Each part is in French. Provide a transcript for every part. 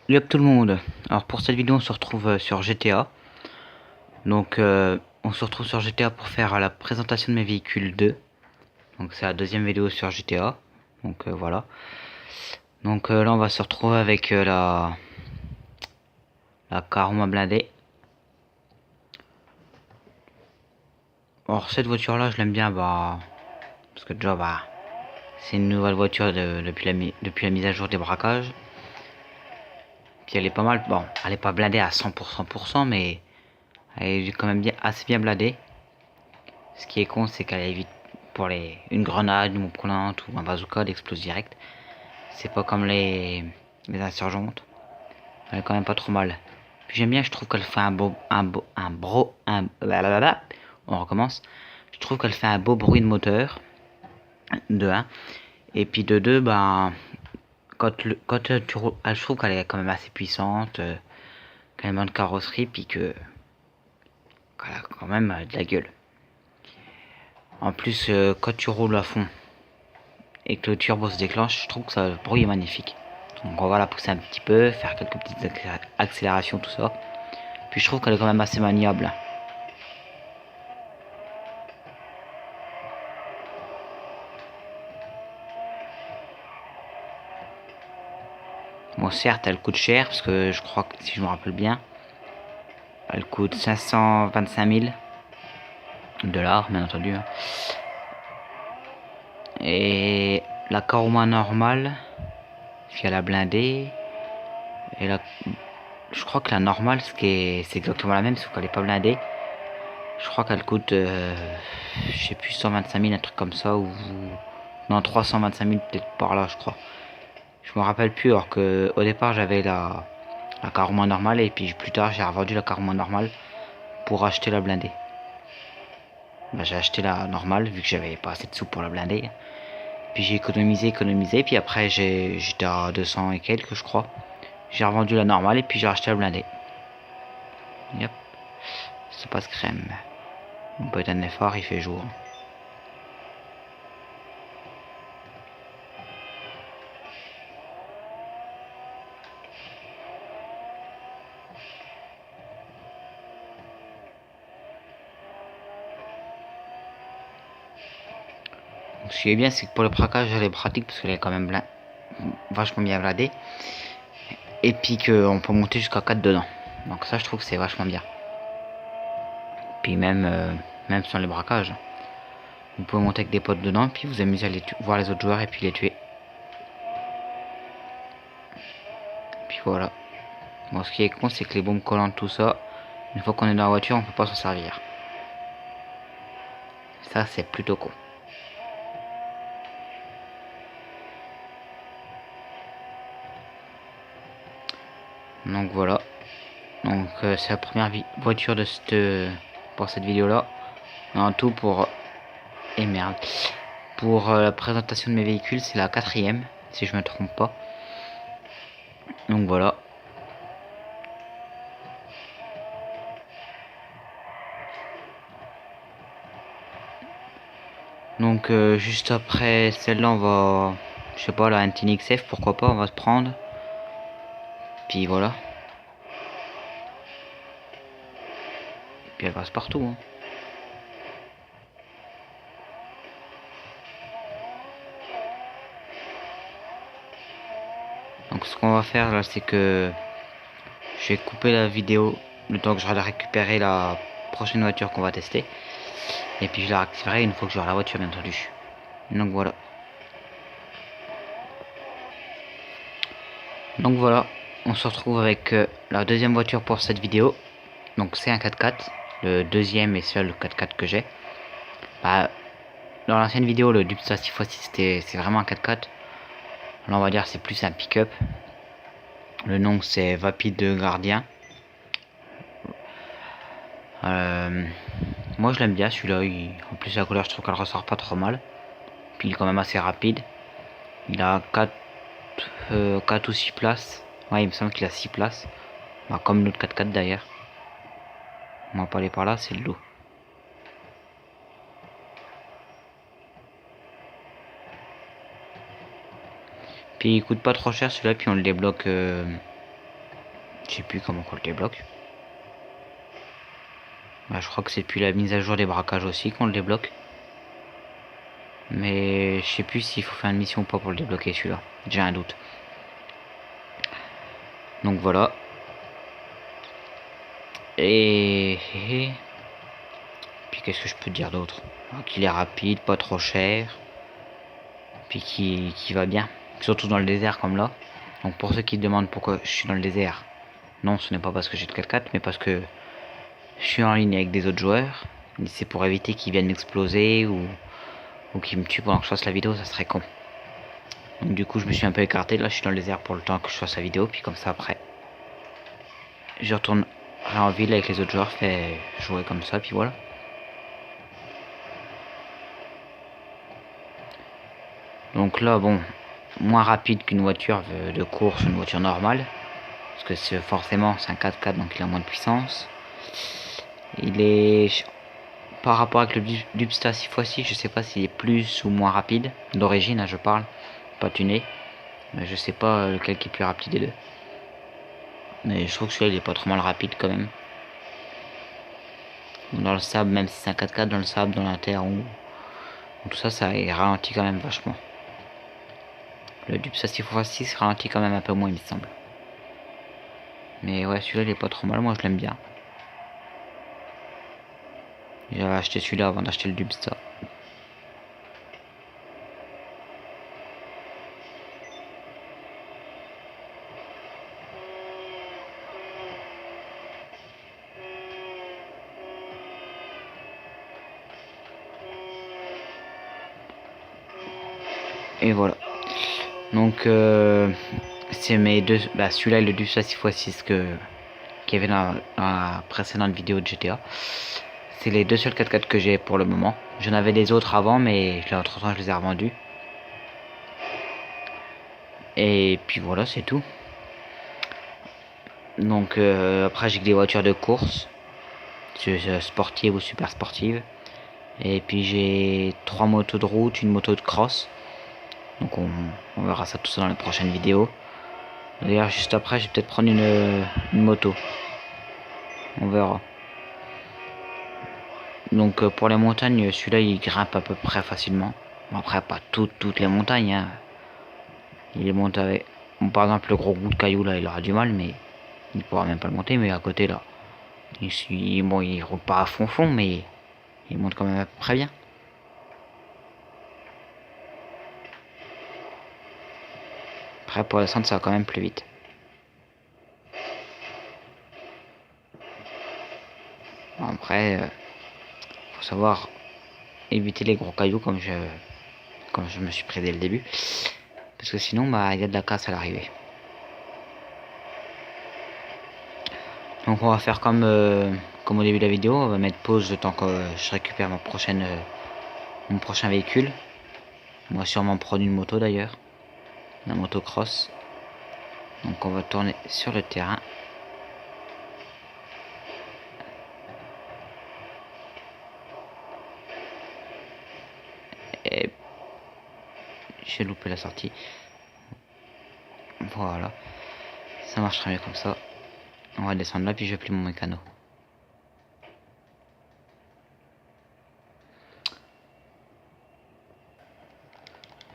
Yop tout le monde. Alors pour cette vidéo on se retrouve sur GTA. Donc on se retrouve sur GTA pour faire la présentation de mes véhicules 2. Donc c'est la deuxième vidéo sur GTA. Donc voilà. Donc là on va se retrouver avec la Karma blindée. Alors cette voiture là je l'aime bien parce que déjà c'est une nouvelle voiture depuis la mise à jour des braquages. Puis elle est pas mal. Bon, elle est pas blindée à 100%, mais elle est quand même assez bien blindée. Ce qui est con, c'est qu'elle évite pour une grenade, une prenante ou un bazooka d'explose direct. C'est pas comme les insurgentes. Elle est quand même pas trop mal. Puis j'aime bien, je trouve qu'elle fait blablabla. On recommence. Je trouve qu'elle fait un beau bruit de moteur. De 1. Et puis de 2, quand tu roules, je trouve qu'elle est quand même assez puissante. Qu'elle a une bonne carrosserie, puis qu'elle a quand même de la gueule. En plus, quand tu roules à fond et que le turbo se déclenche, je trouve que ça, le bruit est magnifique. Donc on va la pousser un petit peu, faire quelques petites accélérations, tout ça. Puis je trouve qu'elle est quand même assez maniable. Bon, certes, elle coûte cher, parce que je crois que, si je me rappelle bien, elle coûte 525 000 dollars, bien entendu. Hein. Et la Karuma normale, puis la blindée, et je crois que la normale, c'est exactement la même, sauf qu'elle est pas blindée. Je crois qu'elle coûte, je sais plus, 125 000, un truc comme ça, ou... Non, 325 000, peut-être par là, je crois. Je me rappelle plus, alors que au départ, j'avais la Karuma normale, et puis plus tard, j'ai revendu la Karuma normale pour acheter la blindée. J'ai acheté la normale, vu que j'avais pas assez de sous pour la blindée. Puis j'ai économisé, puis après, j'étais à 200 et quelques, je crois. J'ai revendu la normale, et puis j'ai acheté la blindée. Yep. Ça passe crème. On peut être un effort, il fait jour. Ce qui est bien, c'est que pour le braquage, elle est pratique parce qu'elle est quand même vachement bien blindée. Et puis qu'on peut monter jusqu'à 4 dedans. Donc ça, je trouve que c'est vachement bien. Puis même sans les braquages, vous pouvez monter avec des potes dedans, puis vous amuser à voir les autres joueurs et puis les tuer. Puis voilà. Bon, ce qui est con, c'est que les bombes collantes, tout ça, une fois qu'on est dans la voiture, on peut pas s'en servir. Ça, c'est plutôt con. Donc voilà. Donc c'est la première voiture pour cette vidéo là. En tout pour... Et merde. Pour la présentation de mes véhicules, c'est la quatrième, si je me trompe pas. Donc voilà. Donc juste après celle-là, on va... Je sais pas, la NTN XF, pourquoi pas, on va se prendre. Puis voilà. Puis elle passe partout. Hein. Donc ce qu'on va faire là, c'est que je vais couper la vidéo le temps que je vais récupérer la prochaine voiture qu'on va tester. Et puis je la réactiverai une fois que j'aurai la voiture, bien entendu. Donc voilà. Donc voilà, on se retrouve avec la deuxième voiture pour cette vidéo. Donc c'est un 4x4, le deuxième et seul 4x4 que j'ai. Bah, dans l'ancienne vidéo, le Dupsa 6x6 c'est vraiment un 4x4. Là on va dire c'est plus un pick-up. Le nom c'est Vapide Gardien. Moi je l'aime bien celui-là. En plus la couleur je trouve qu'elle ressort pas trop mal. Puis il est quand même assez rapide. Il a 4 ou 6 places. Ouais il me semble qu'il a 6 places. Bah, comme l'autre 4x4 d'ailleurs. On va pas aller par là, c'est le lot. Puis il coûte pas trop cher celui-là, puis on le débloque Je sais plus comment on le débloque. Bah, je crois que c'est depuis la mise à jour des braquages aussi qu'on le débloque. Mais je sais plus s'il faut faire une mission ou pas pour le débloquer celui-là. J'ai un doute. Donc voilà. Et puis qu'est-ce que je peux dire d'autre? Qu'il est rapide, pas trop cher. Puis qui va bien. Surtout dans le désert comme là. Donc pour ceux qui se demandent pourquoi je suis dans le désert. Non, ce n'est pas parce que j'ai le 4x4, mais parce que je suis en ligne avec des autres joueurs. C'est pour éviter qu'ils viennent m'exploser ou qu'ils me tuent pendant que je fasse la vidéo, ça serait con. Donc du coup je me suis un peu écarté, là je suis dans le désert pour le temps que je fasse la vidéo, puis comme ça après je retournerai en ville avec les autres joueurs, fait jouer comme ça, puis voilà. Donc là bon, moins rapide qu'une voiture de course, une voiture normale, parce que c'est forcément c'est un 4x4 donc il a moins de puissance. Il est par rapport avec le Dubsta 6x6, je sais pas s'il est plus ou moins rapide, d'origine hein, je parle, pas tuné, mais je sais pas lequel qui est plus rapide des deux. Mais je trouve que celui-là il est pas trop mal rapide quand même. Dans le sable, même si c'est un 4x4 dans le sable, dans la terre ou tout ça, ça ralentit quand même vachement. Le Dubsa 6x6 ralentit quand même un peu moins il me semble. Mais ouais celui-là il est pas trop mal, moi je l'aime bien. J'avais acheté celui-là avant d'acheter le Dubsta. Et voilà. Donc c'est mes deux. Bah celui-là et le Dubsta 6x6 qu'il y avait dans la précédente vidéo de GTA. C'est les deux seuls 4x4 que j'ai pour le moment. J'en avais des autres avant mais entre temps je les ai revendus. Et puis voilà c'est tout. Donc après j'ai que des voitures de course. Sportives ou super sportives. Et puis j'ai 3 motos de route, une moto de cross. Donc on verra ça tout ça dans les prochaines vidéos. D'ailleurs juste après je vais peut-être prendre une moto. On verra. Donc pour les montagnes, celui-là il grimpe à peu près facilement. Bon, après pas toutes les montagnes. Hein. Il est monté avec. Bon, par exemple le gros bout de caillou là il aura du mal mais il pourra même pas le monter. Mais à côté là. Bon il roule pas à fond mais il monte quand même à peu près bien. Après pour descendre ça va quand même plus vite. Bon, après faut savoir éviter les gros cailloux comme je me suis pris dès le début. Parce que sinon bah il y a de la casse à l'arrivée. Donc on va faire comme au début de la vidéo, on va mettre pause le temps que je récupère mon prochain véhicule. On va sûrement prendre une moto d'ailleurs, la motocross. Donc on va tourner sur le terrain. Et j'ai loupé la sortie. Voilà, ça marchera mieux comme ça. On va descendre là puis je vais plier mon mécano.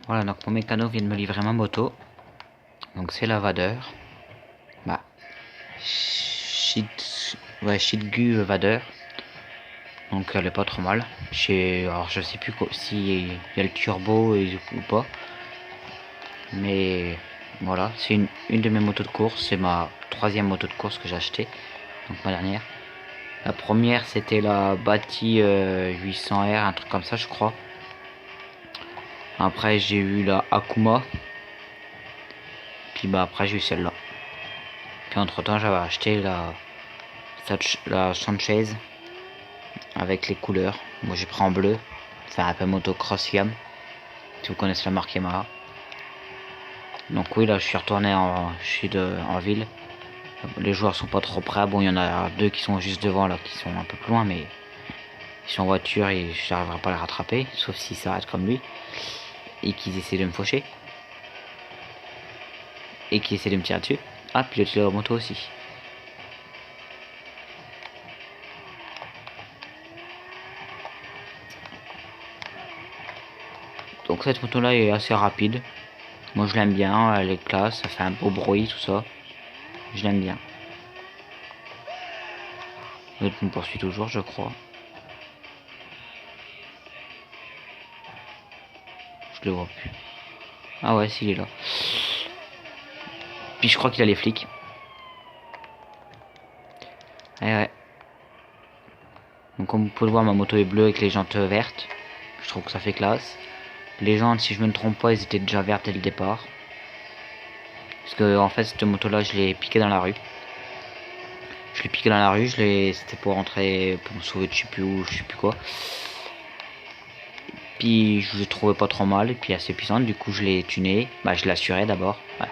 Voilà, donc mon mécano vient de me livrer ma moto. Donc c'est la Vader. Bah, Shitgu Vader. Donc elle est pas trop mal. Alors je sais plus si il y a le turbo ou pas. Mais voilà, c'est une de mes motos de course. C'est ma 3e moto de course que j'ai acheté. Donc ma dernière. La première c'était la Bati 800R, un truc comme ça je crois. Après j'ai eu la Akuma. Puis bah après j'ai eu celle-là. Puis entre temps j'avais acheté la Sanchez avec les couleurs. Moi j'ai pris en bleu. C'est un peu motocross Yam. Si vous connaissez la marque Yamaha. Donc oui là je suis retourné en ville. Les joueurs sont pas trop près. Bon il y en a 2 qui sont juste devant là qui sont un peu plus loin mais ils sont en voiture et je n'arriverai pas à les rattraper. Sauf s'ils s'arrêtent comme lui. Et qu'ils essaient de me faucher. Et qu'ils essaient de me tirer dessus. Ah puis le moto aussi. Donc cette moto là est assez rapide. Moi je l'aime bien, elle est classe, ça fait un beau bruit tout ça. Je l'aime bien. L'autre me poursuit toujours je crois. Je le vois plus. Ah ouais s'il est là. Puis je crois qu'il a les flics. Eh ouais. Donc comme vous pouvez le voir ma moto est bleue avec les jantes vertes. Je trouve que ça fait classe. Les jantes si je me trompe pas elles étaient déjà vertes dès le départ. Parce que en fait cette moto là je l'ai piqué dans la rue. C'était pour rentrer, pour me sauver de je sais plus où, je sais plus quoi. Puis je l'ai trouvé pas trop mal et puis assez puissante, du coup je l'ai tuné. Bah je l'ai assuré d'abord. Ouais.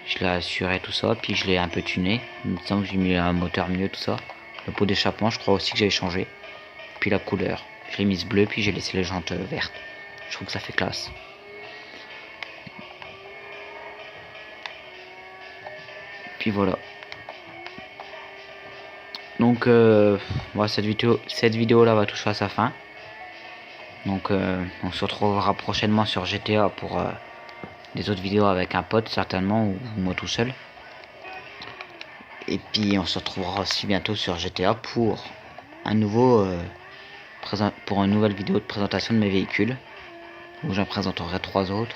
Je l'ai assuré tout ça, puis je l'ai un peu tuné. Il me semble que j'ai mis un moteur mieux tout ça. Le pot d'échappement je crois aussi que j'avais changé. Puis la couleur. Je l'ai mise bleue puis j'ai laissé les jantes vertes. Je trouve que ça fait classe. Puis voilà. Donc voilà, cette vidéo là va toucher à sa fin. Donc on se retrouvera prochainement sur GTA pour des autres vidéos avec un pote certainement ou moi tout seul. Et puis on se retrouvera aussi bientôt sur GTA pour un nouveau pour une nouvelle vidéo de présentation de mes véhicules où j'en présenterai 3 autres.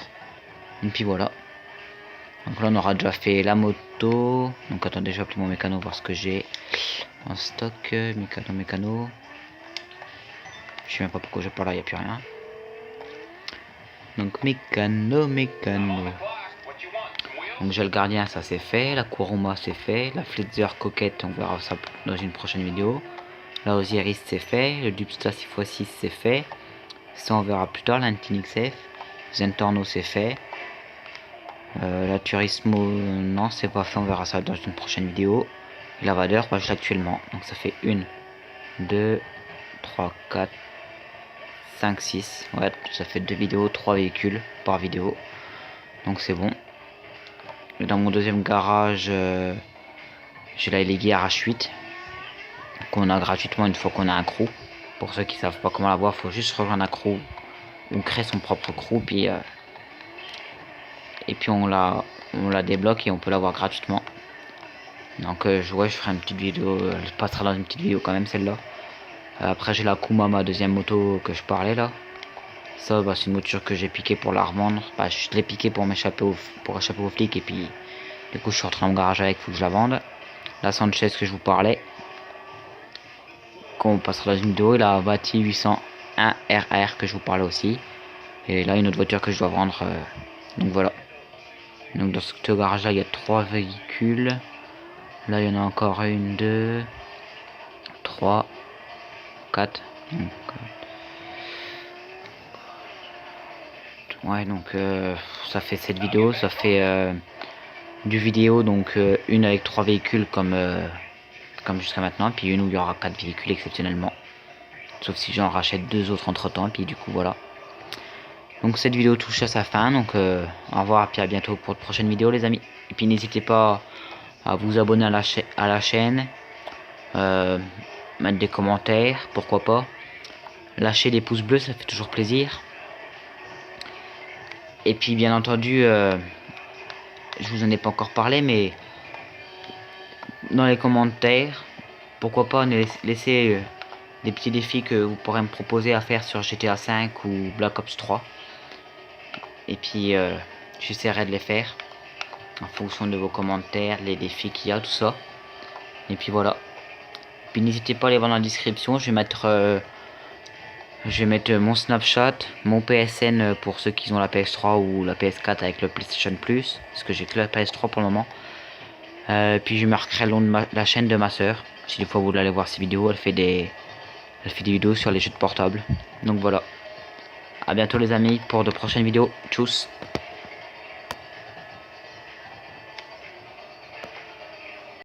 Et puis voilà. Donc là on aura déjà fait la moto. Donc attendez, je vais appeler mon mécano voir ce que j'ai en stock. Mécano. Je sais même pas pourquoi je parle là, il n'y a plus rien. Donc mécano. Donc j'ai le gardien, ça c'est fait. La Kuruma c'est fait. La Flitzer coquette, on verra ça dans une prochaine vidéo. La Osiris c'est fait. Le Dubsta 6x6 c'est fait. Ça on verra plus tard. L'Antin XF. Zentorno c'est fait. La Turismo non c'est pas fait, on verra ça dans une prochaine vidéo. Et la Vader, bah, je l'ai actuellement. Donc ça fait 1, 2, 3, 4, 5, 6. Ouais, ça fait 2 vidéos, 3 véhicules par vidéo. Donc c'est bon. Et dans mon deuxième garage, j'ai la Elegui RH8 qu'on a gratuitement une fois qu'on a un crew. Pour ceux qui savent pas comment l'avoir, faut juste rejoindre un crew ou créer son propre crew et puis on la débloque et on peut l'avoir gratuitement. Donc je ferai une petite vidéo, elle passera dans une petite vidéo quand même celle-là. Après j'ai la Kuma, ma deuxième moto que je parlais là. Ça bah, c'est une voiture que j'ai piqué pour la revendre. Bah, je l'ai piqué pour échapper aux flics et puis du coup je suis rentré dans mon garage avec, faut que je la vende. La Sanchez que je vous parlais, qu'on passera dans une vidéo, et la Bati 801 RR que je vous parlais aussi. Et là une autre voiture que je dois vendre. Donc voilà. Donc dans ce garage là il y a 3 véhicules. Là il y en a encore 1, 2, 3, 4. Ouais donc ça fait cette vidéo, ça fait du vidéo donc une avec 3 véhicules comme jusqu'à maintenant, puis une où il y aura 4 véhicules exceptionnellement. Sauf si j'en rachète 2 autres entre temps, puis du coup voilà. Donc cette vidéo touche à sa fin, donc au revoir, puis à bientôt pour de prochaines vidéos les amis. Et puis n'hésitez pas à vous abonner à la chaîne, mettre des commentaires, pourquoi pas. Lâcher des pouces bleus, ça fait toujours plaisir. Et puis bien entendu, je vous en ai pas encore parlé, mais dans les commentaires, pourquoi pas laisser des petits défis que vous pourrez me proposer à faire sur GTA 5 ou Black Ops 3. Et puis j'essaierai de les faire en fonction de vos commentaires, les défis qu'il y a, tout ça. Et puis voilà. Puis n'hésitez pas à aller voir dans la description, je vais mettre mon Snapchat, mon PSN pour ceux qui ont la PS3 ou la PS4 avec le PlayStation Plus, parce que j'ai que la PS3 pour le moment. Puis je marquerai le nom de la chaîne de ma soeur. Si des fois vous voulez aller voir ses vidéos, elle fait des vidéos sur les jeux de portable. Donc voilà. A bientôt les amis pour de prochaines vidéos. Tchuss.